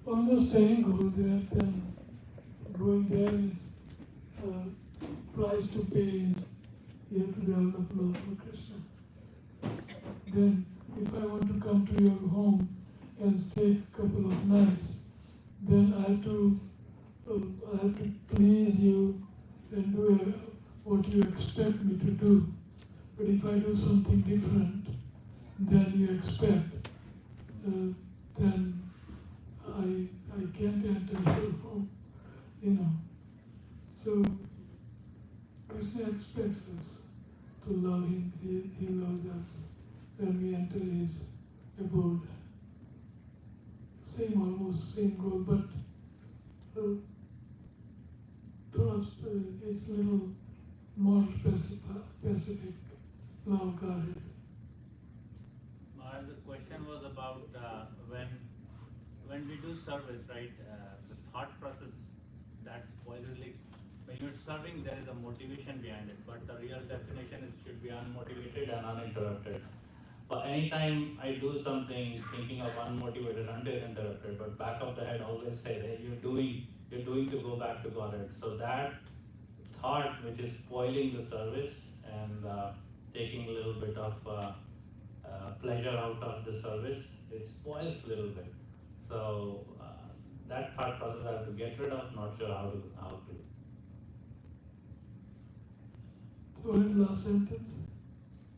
almost saying go there, then going there is price to pay. You have to develop love for Krishna. Then, if I want to come to your home and stay a couple of nights, then I have to please you and do what you expect me to do. But if I do something different than you expect, then I can't enter your home, So Krishna expects us to love him. He loves us when we enter his abode. Almost same goal, but to us it's a little more specific love Godhead. The question was about when we do service, right? The thought process that spoils really. When you're serving, there is a motivation behind it, but the real definition is should be unmotivated and uninterrupted. But anytime I do something thinking of unmotivated, uninterrupted, but back of the head always say that you're doing to go back to Godhead. So that thought which is spoiling the service and taking a little bit of pleasure out of the service, it spoils a little bit. So that thought process I have to get rid of, not sure how to. What is the last sentence?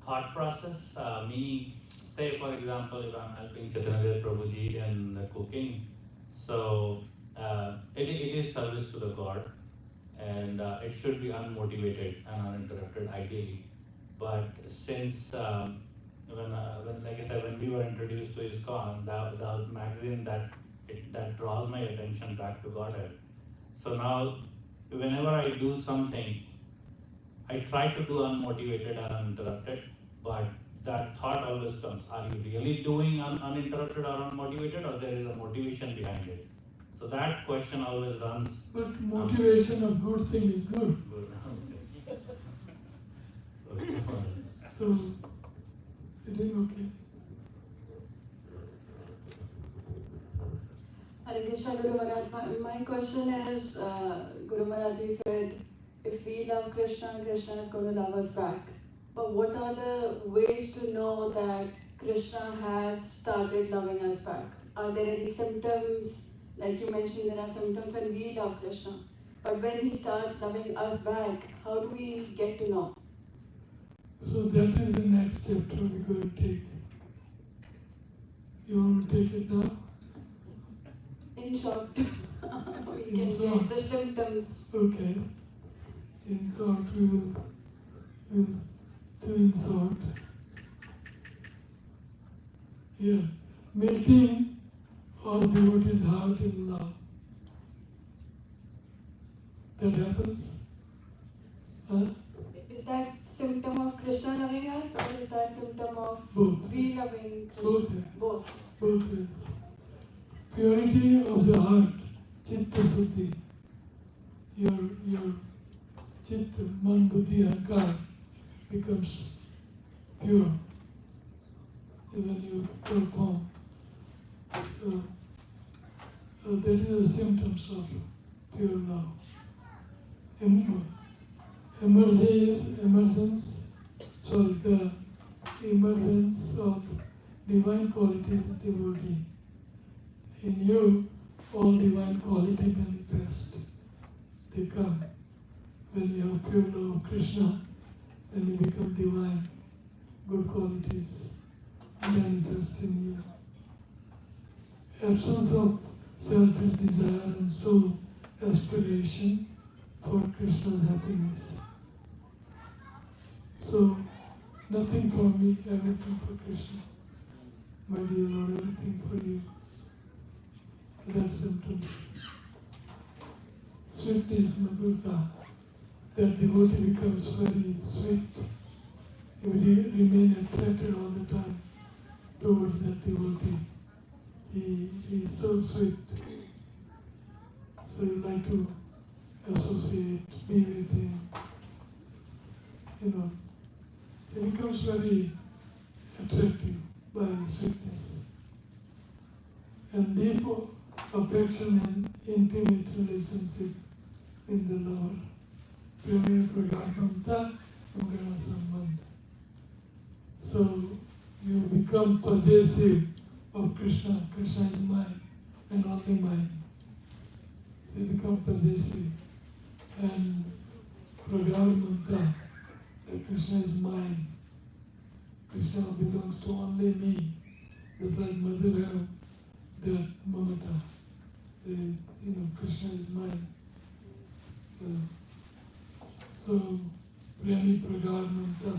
Thought process, meaning, say for example, if I'm helping Chaitanya Prabhuji in cooking, so it is service to the God, and it should be unmotivated and uninterrupted ideally. But since when like I said, when we were introduced to ISKCON, the magazine that draws my attention back to Godhead. So now, whenever I do something, I try to do unmotivated and uninterrupted, but that thought always comes, are you really doing uninterrupted or unmotivated, or there is a motivation behind it? So that question always runs. But motivation of good thing is good. So, I think okay. Hare Krishna, Guru Maharaj. My question is, Guru Maharaj said, if we love Krishna, Krishna is going to love us back. But what are the ways to know that Krishna has started loving us back? Are there any symptoms? Like you mentioned, there are symptoms when we love Krishna. But when he starts loving us back, how do we get to know? So that is the next chapter we're going to take. You want to take it now? In short, we can short. get the symptoms. Okay. In short, we will do in short. Here, melting all devotees' heart in love. That happens? Huh? Is that symptom of Krishna loving us, or is that symptom of Both. we loving Krishna? Both. Both. Purity of the heart, chitta suddhi. Your chitta, man, buddhi, ahankar becomes pure when you perform. That is the symptoms of pure love. The emergence of divine qualities of devotee. In you, all divine quality manifest. They come. When you have pure love of Krishna, then you become divine. Good qualities manifest in you. Absence of selfish desire and soul aspiration for Krishna's happiness. So, nothing for me, everything for Krishna. My dear Lord, everything for you. That's symptoms. Sweetness, madhurta. That devotee becomes very sweet. He will remain attracted all the time towards that devotee. He is so sweet. So you like to associate, be with him. He becomes very attractive by his sweetness. And affection and intimate relationship in the Lord. Prema pragadmanta yogana sambandha. So you become possessive of Krishna. Krishna is mine and only mine. So you become possessive and pragadmanta, that Krishna is mine. Krishna belongs to only me. Just like mother have that mamata. Krishna is mine. So premi pragadmanta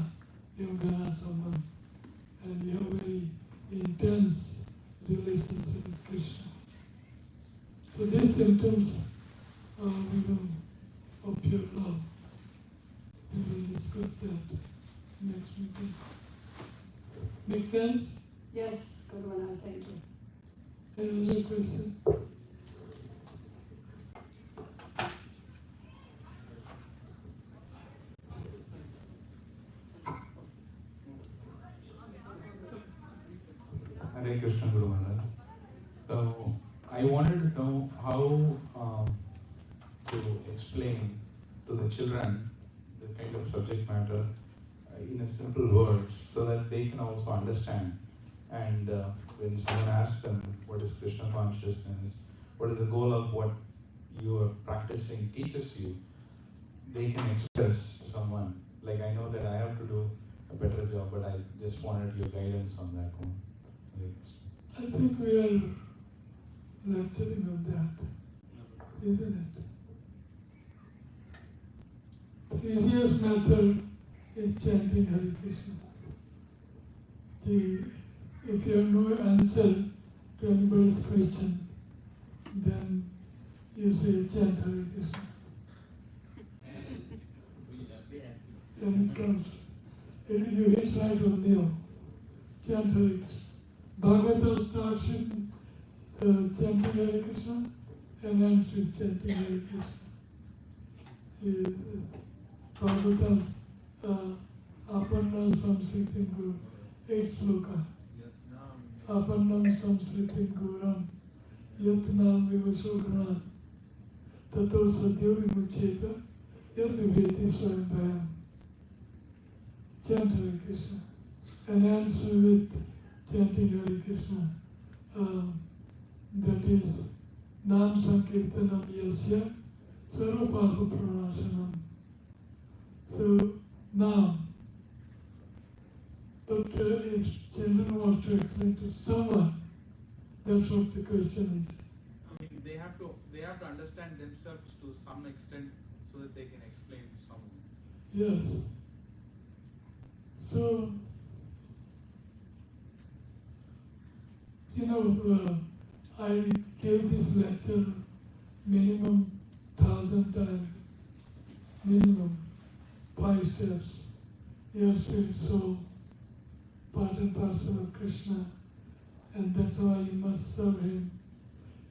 yogana sambandha. And you have very intense relationship with Krishna. So these symptoms of pure love. We will discuss that next meeting. Make sense? Yes, Guru Maharaj, thank you. Any other question? Hare Krishna, Guru Maharaj. So I wanted to know how to explain to the children the kind of subject matter in a simple words so that they can also understand. And when someone asks them what is Krishna consciousness, what is the goal of what you are practicing teaches you, they can express to someone. Like I know that I have to do a better job, but I just wanted your guidance on that one. I think we are lecturing on that, isn't it? The easiest method is chanting Hare Krishna. If you have no answer to anybody's question, then you say chant Hare Krishna. And it comes. You hit right on nail. Chant Hare Krishna. Bhagavatam starts with chanting Hare Krishna and ends with chanting Hare Krishna. Bhagavatam Apannam Samsritim Guru, 8th sloka. Apannam Samsritim Guram Yatnam Vivasogran Tato Sadhyo Vimucheta Yadviveti Swayambhayam. Chant Hare Krishna and ends with chanting Hare Krishna. That is Nam Sankirtanam Yasya Sarvapapa Pranashanam. So now, but if children want to explain to someone, that's what the question is. I mean, they have to understand themselves to some extent so that they can explain to someone. Yes. So, I gave this lecture minimum 1,000 times, minimum 5 steps. Your spirit soul, part and parcel of Krishna, and that's why you must serve him.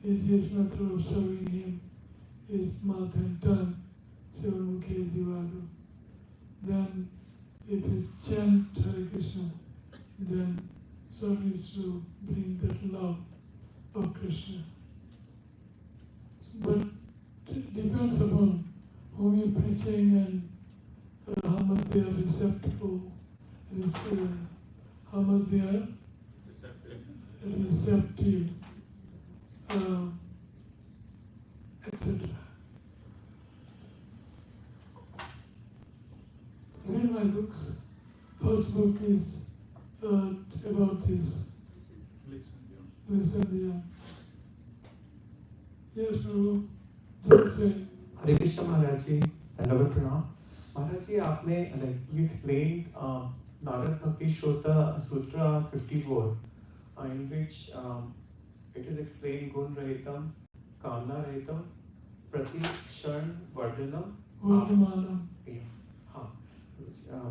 Easiest method of serving him is mouth and tongue, Sevamukhe Jivadu. Then, if you chant Hare Krishna, then service will bring that love of Krishna. But it depends upon whom you're preaching and how much they are receptive, how much they are receptive, etc. Read my books. First book is about this. Listen beyond. Yes, Prabhu. Just say. Hare Krishna Maharaj Ji, Dandavat Pranam. Maharaj Ji, आपने like you explained Narad Bhakti Shota Sutra 54, in which it is explained Gun Rahitam, Kamna Rahitam, Prati Kshan Vardhanam. Vardhamanam. हाँ,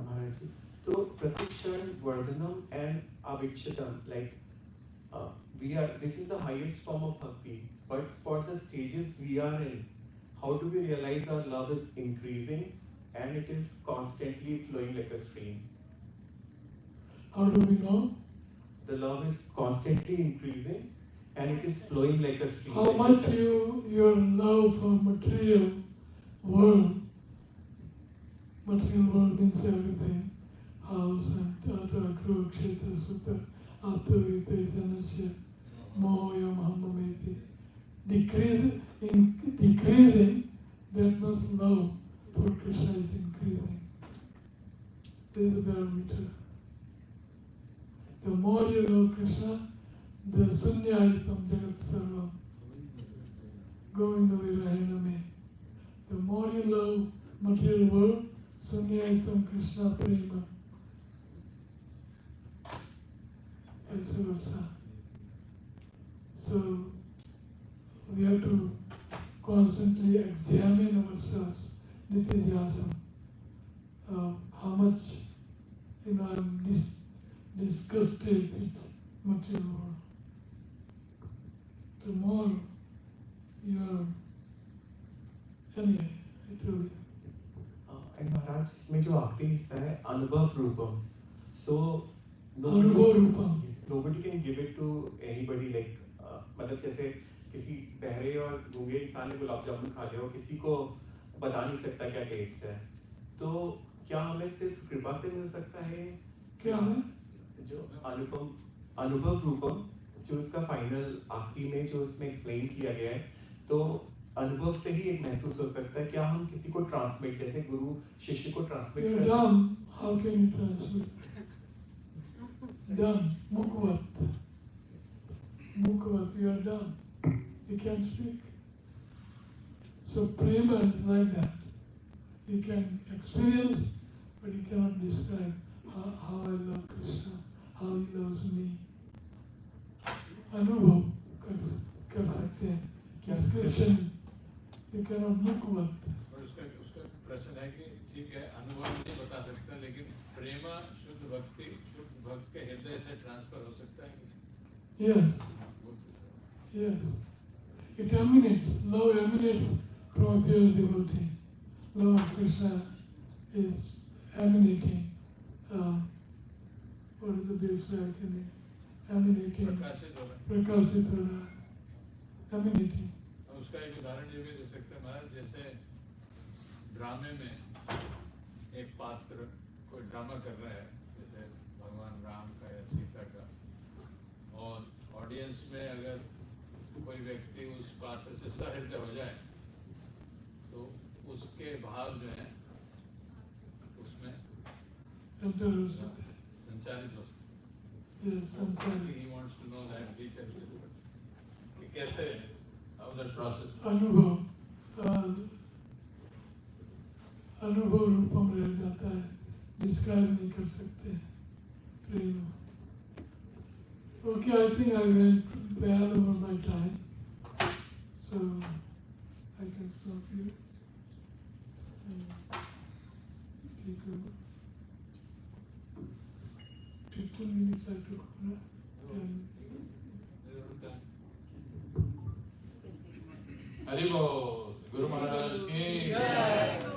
Maharaj Ji. So Prati Kshan Vardhanam and Avikshitam, like this is the highest form of bhakti, but for the stages we are in, how do we realize our love is increasing and it is constantly flowing like a stream? How do we know? The love is constantly increasing and it is flowing like a stream. How much your love for material world means everything. House and Tata, Kru, Kshetra, Sutta, Aptavite, Janasya, Mohoya, Mahamameti. Decreasing, that much love for Krishna is increasing. There is a barometer. The more you love Krishna, the Sunyaitam Jagat Sarvam, Govinda Virahiname. The more you love material world, Sunyaitam Krishna Prema. Vice versa. So we have to constantly examine ourselves, nityasyasam. How much I'm disgusted with material world. The more you're anyway, I told you. And Maharaj, इसमें जो आखिरी हिस्सा है अनुभव रूपम. So अनुभव रूपम. Nobody can give it to anybody like मतलब जैसे किसी बहरे और गूंगे इंसान ने गुलाब जामुन खा लिया हो, किसी को बता नहीं सकता क्या टेस्ट है. तो क्या हमें सिर्फ कृपा से मिल सकता है? क्या है? जो अनुभव रूपम जो उसका फाइनल आखिरी में जो उसमें एक्सप्लेन किया गया है, तो अनुभव से ही एक महसूस हो सकता है. क्या हम किसी को ट्रांसमिट, जैसे गुरु शिष्य को ट्रांसमिट कर सकते हैं? How can you transmit? Dumb, mukvat, you are dumb. You can't speak. So prema is like that. You can experience, but you cannot describe how I love Krishna, how he loves me. अनुभव कर सकते हैं. Description, you cannot mukvat. उसका प्रश्न है कि ठीक है अनुभव नहीं बता सकता, लेकिन प्रेम शुद्ध भक्ति शुद्ध भक्त के हृदय से ट्रांसफर हो सकता है. Yes. It emanates. Love emanates from a pure devotee. Love of Krishna is emanating. What is the best way I can name? Emanating. प्रकाशित हो रहा है. Emanating. उसका एक उदाहरण ये भी दे सकते हैं महाराज, जैसे ड्रामे में एक पात्र कोई ड्रामा कर रहा है, जैसे भगवान राम का या सीता का, और ऑडियंस में अगर कोई व्यक्ति उस पात्र से सहृदय हो जाए तो उसके भाव जो है उसमें संचालित हो सकते हैं. He wants to know that detail. कि कैसे how that process. अनुभव रूपम रह जाता है, डिस्क्राइब नहीं कर सकते. प्रेम. Okay, I think I went well over my time, so I can stop here. Take a 15 minutes I took, and Hari बोल. गुरु महाराज की जय.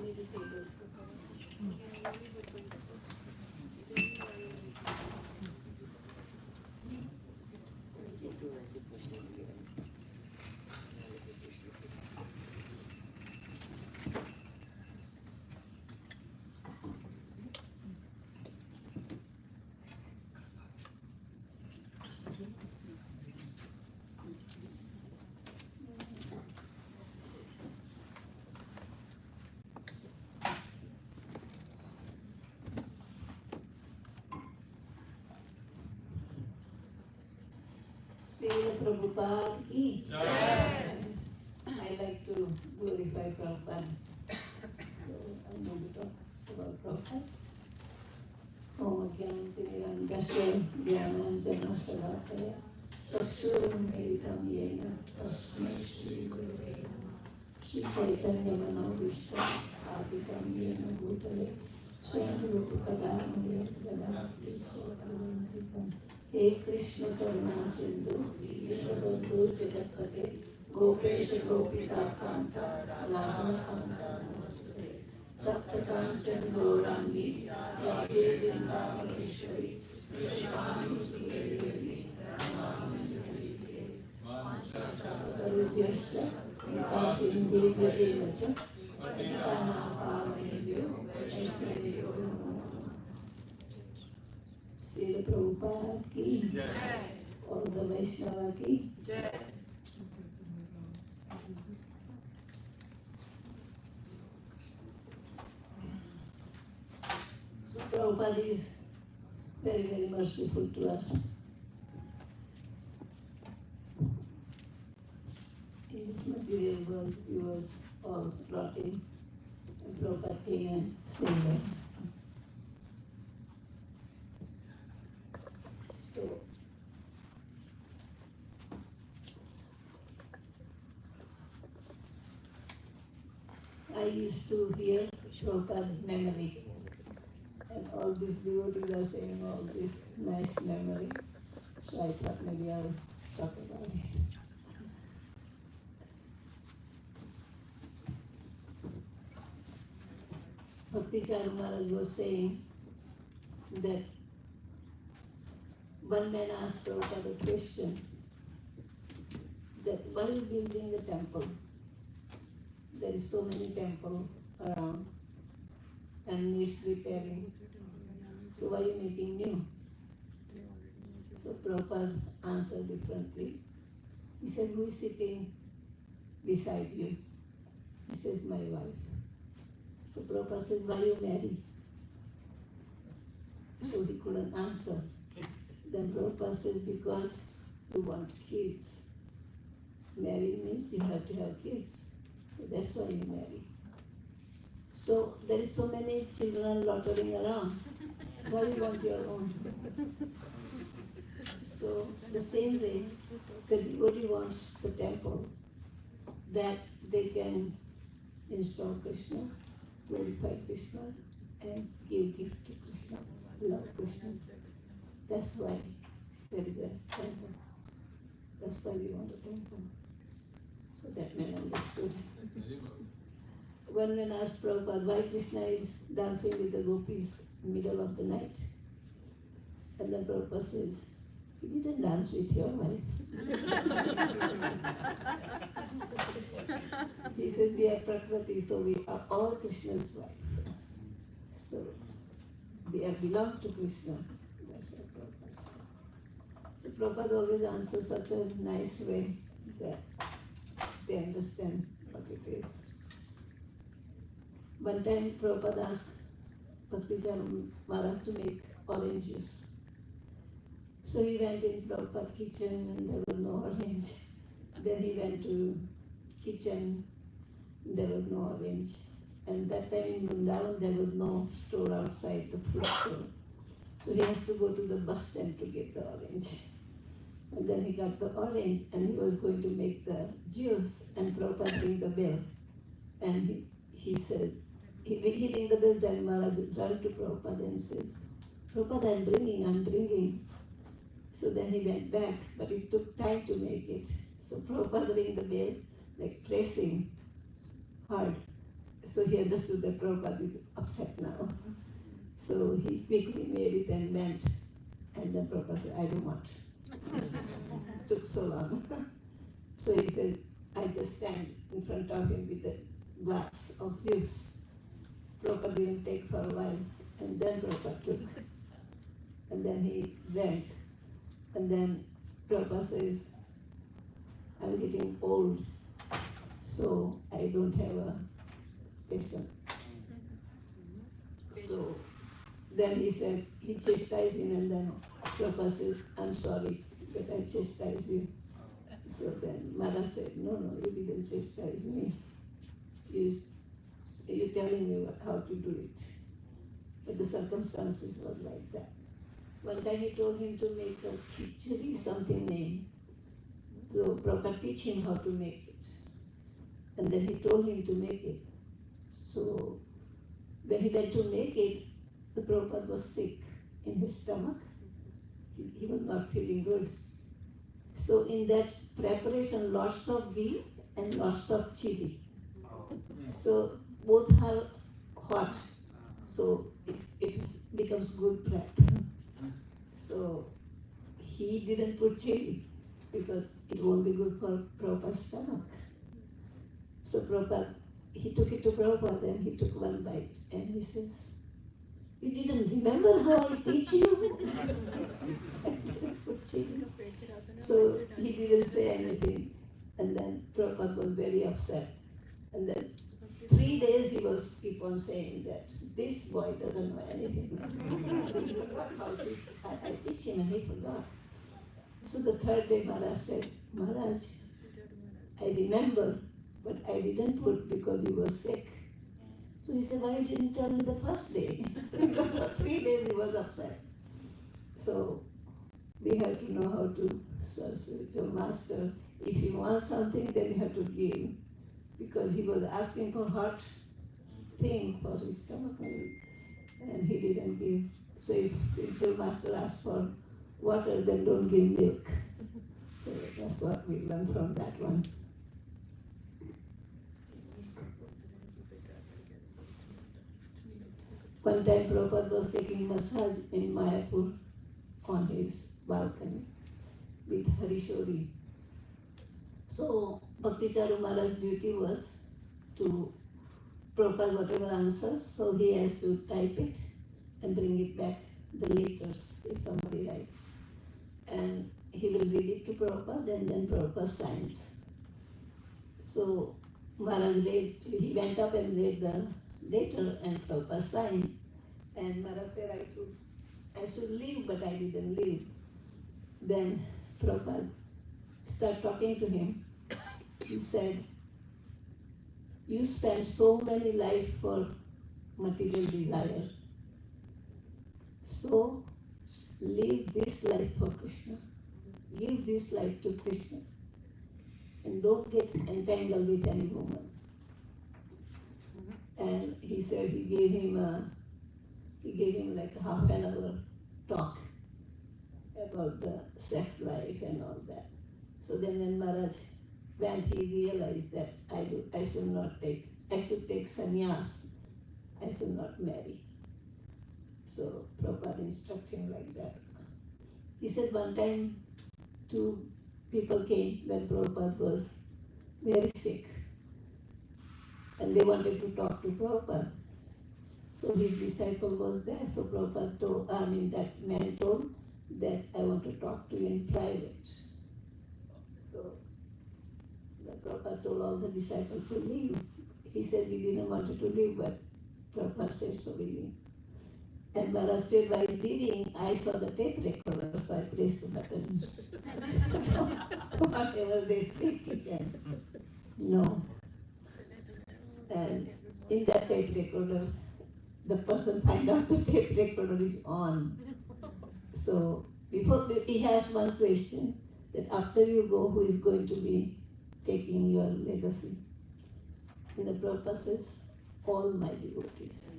meditate. Srila Prabhupada ki Jai. I like to glorify Prabhupada. So I'm going to talk about Prabhupada. Om Gyanatimirandasya Jnananjana Salakaya Chakshurunmilitam Yena Tasmai Shri Gurave Namah Shri Chaitanya Manobhishtam Sthapitam Yena Bhutale Swayam Rupa Kadamaya Gadati Swaparantikam He Krishna Karuna Sindhu Dinabandhu Jagatpate Gopesha Gopika Kanta Radha Kanta Namaste Bhakta Kanchan Gaurangi Radhe Vrindaveshwari Vishwami Sudevi Ramani Harike Vanchachakarubhyascha Sindhubhya Evacha Patitana Pavanebhyo Vaishnavebhyo Namo Namah. Srila Prabhupada ki Jai. All the Vaishnava ki Jai. Prabhupada is very, very merciful to us. In this material world, we was all rotting, and Prabhupada came and saved us. So, I used to hear Prabhupada memory. And all these devotees are saying all this nice memory. So I thought maybe I'll talk about it. Bhakti Maharaj was saying that one man asked Prabhupada a question that why are you building a temple? There is so many temples around and needs repairing. So why are you making new? So Prabhupada answered differently. He said, who is sitting beside you? He says, my wife. So Prabhupada said, why you marry? So he couldn't answer. Then Prabhupada said, because you want kids. Marry means you have to have kids. So that's why you marry. So there is so many children loitering around. Why you want your own? So the same way, the devotee wants the temple that they can install Krishna, glorify Krishna, and give gift to Krishna, love Krishna. That's why there is a temple. That's why we want a temple. So that man understood. One man asked Prabhupada why Krishna is dancing with the gopis in the middle of the night. And then Prabhupada says, he didn't dance with your wife. He says, we are Prakriti, so we are all Krishna's wife. So they are belong to Krishna. That's what Prabhupada said. So Prabhupada always answers such a nice way that they understand what it is. One time Prabhupada asked Bhakti Maharaj to make orange juice. So he went in Prabhupada's kitchen and there was no orange. Then he went to kitchen, there was no orange. And that time in Vrindavan there was no store outside the fruit store. So he has to go to the bus stand to get the orange. And then he got the orange and he was going to make the juice and Prabhupada rang the bell. And he says, he rang the bell, then Maharaj ran to Prabhupada and said, Prabhupada, I'm bringing. So then he went back, but it took time to make it. So Prabhupada rang the bell, like pressing hard. So he understood that Prabhupada is upset now. So he quickly made it and went. And then Prabhupada said, I don't want. Took so long. So he said, I just stand in front of him with a glass of juice. Prabhupada didn't take for a while. And then Prabhupada took. And then he drank. And then Prabhupada says, I'm getting old, so I don't have a patient. So then he said, he chastised him and then Prabhupada said, I'm sorry, but I chastised you. So then Mara said, no, you didn't chastise me. You're telling me how to do it. But the circumstances were like that. One time he told him to make a khichdi, something named. So Prabhupada teach him how to make it. And then he told him to make it. So when he went to make it, the Prabhupada was sick in his stomach. He was not feeling good. So in that preparation, lots of ghee and lots of chili. So both are hot. So it becomes good prep. So he didn't put chili because it won't be good for Prabhupada's stomach. So Prabhupada, he took it to Prabhupada and he took one bite and he says, you didn't remember how I teach you? I didn't put chili. So he didn't say anything. And then Prabhupada was very upset. And then 3 days he was keep on saying that this boy doesn't know anything. He forgot how to teach. I teach him and he forgot. So the third day Maharaj said, Maharaj, I remember, but I didn't put because you were sick. So he said, why you didn't tell me the first day? For 3 days he was upset. So we have to know how to serve spiritual master. If he wants something, then you have to give. Because he was asking for hot thing for his stomach and he didn't give. So if spiritual master asks for water, then don't give milk. So that's what we learned from that one. One time Prabhupada was taking massage in Mayapur on his balcony with Harishori. So Bhakti Maharaj's duty was to Prabhupada whatever answers, so he has to type it and bring it back, the letters, if somebody writes. And he will read it to Prabhupada and then Prabhupada signs. So Maharaj read, he went up and read the letter and Prabhupada signed. And Maharaj said, I should leave, but I didn't leave. Then Prabhupada started talking to him. He said, you spend so many lives for material desire. So live this life for Krishna. Give this life to Krishna. And don't get entangled with any woman. And he said he gave him like a half an hour talk about the sex life and all that. So then when Maharaj went, he realized that I should take sannyas, I should not marry. So Prabhupada instructed him like that. He said one time 2 people came when Prabhupada was very sick and they wanted to talk to Prabhupada. So his disciple was there, so Prabhupada that man told that I want to talk to you in private. So the Prabhupada told all the disciples to leave. He said he didn't want to leave, but Prabhupada said so we leave. And Maharaj said while leaving, I saw the tape recorder, so I pressed the button. So whatever they speak, he can know. And in that tape recorder, the person find out the tape recorder is on. So before he has one question that after you go, who is going to be taking your legacy? And the Prabhupada says, all my devotees.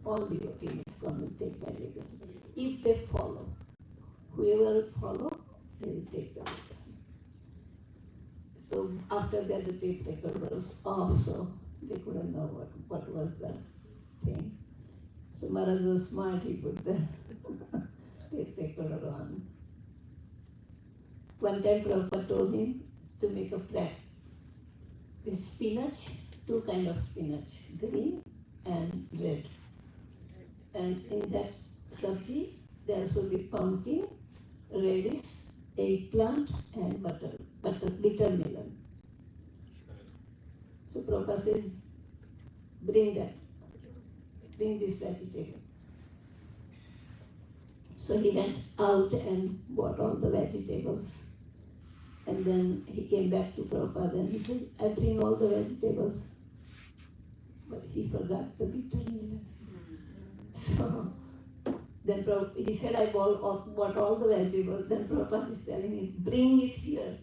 All devotees is going to take my legacy. If they follow, whoever follow, they will take the legacy. So after that, the tape recorder was off, so they couldn't know what was the thing. So Maharaj was smart, he put the tape recorder on. One time Prabhupada told him to make a plat with spinach, 2 kinds of spinach, green and red. And in that sabji, there should be pumpkin, radish, eggplant and bitter melon. So Prabhupada says, bring this vegetable. So he went out and bought all the vegetables. And then he came back to Prabhupada and he said, I bring all the vegetables. But he forgot the bitter melon. So then he said, I bought all the vegetables. Then Prabhupada is telling him, bring it here.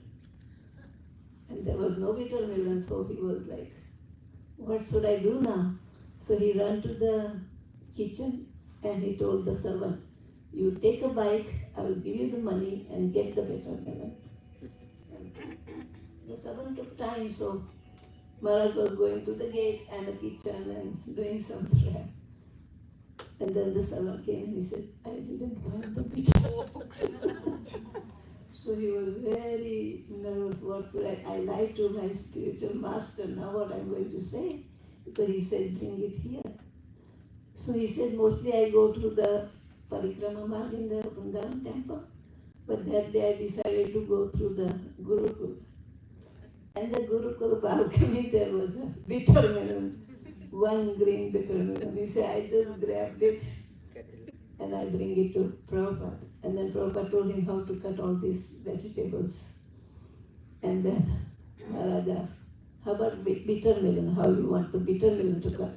And there was no bitter melon, so he was like, what should I do now? So he ran to the kitchen and he told the servant, you take a bike, I will give you the money and get the bitter melon. The servant took time, so Maharaj was going to the gate and the kitchen and doing some prayer. And then the servant came and he said, I didn't find the bitter. So he was very nervous. What should I lied to my spiritual master, now what I'm going to say? Because he said, bring it here. So he said, mostly I go to the Parikrama Marg in the Vrindavan temple. But that day I decided to go through the Gurukul. And the Gurukul balcony, there was a bitter melon, one green bitter melon. He said, I just grabbed it and I bring it to Prabhupada. And then Prabhupada told him how to cut all these vegetables. And then Maharaj asked, how about bitter melon? How you want the bitter melon to cut?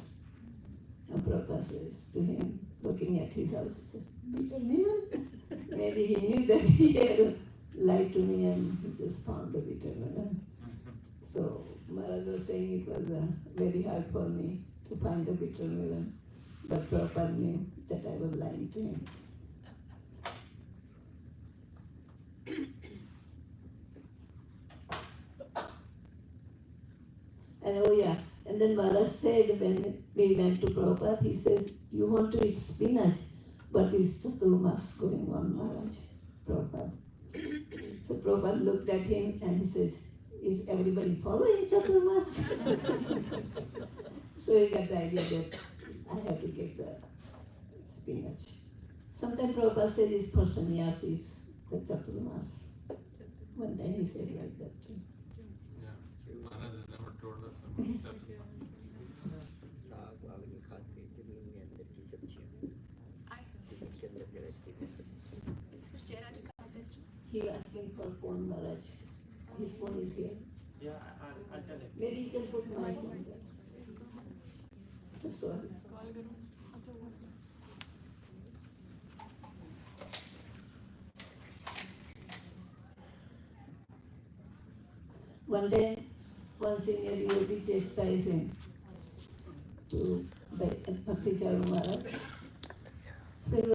And Prabhupada says to him, looking at his house, he says, bitter melon? Maybe he knew that he had lied to me and he just found the bitter melon. So Maharaj was saying it was very hard for me to find the bitter melon. But Prabhupada knew that I was lying to him. And oh yeah, and then Maharaj said when we went to Prabhupada, he says, you want to eat spinach, but is Chaturmas going on, Maharaj? Prabhupada. So Prabhupada looked at him and he says, is everybody following Chaturmas? So he got the idea that I have to get the spinach. Sometimes Prabhupada said this person, yes, is the Chaturmas. One time he said like that too. Yeah, Maharaj has never told us about that. He was asking for phone, Maharaj. His phone is here. Yeah, I'll tell him. Maybe you can put my phone there. Sorry. One day, one senior devotee chastised him to Bhakti Maharaj.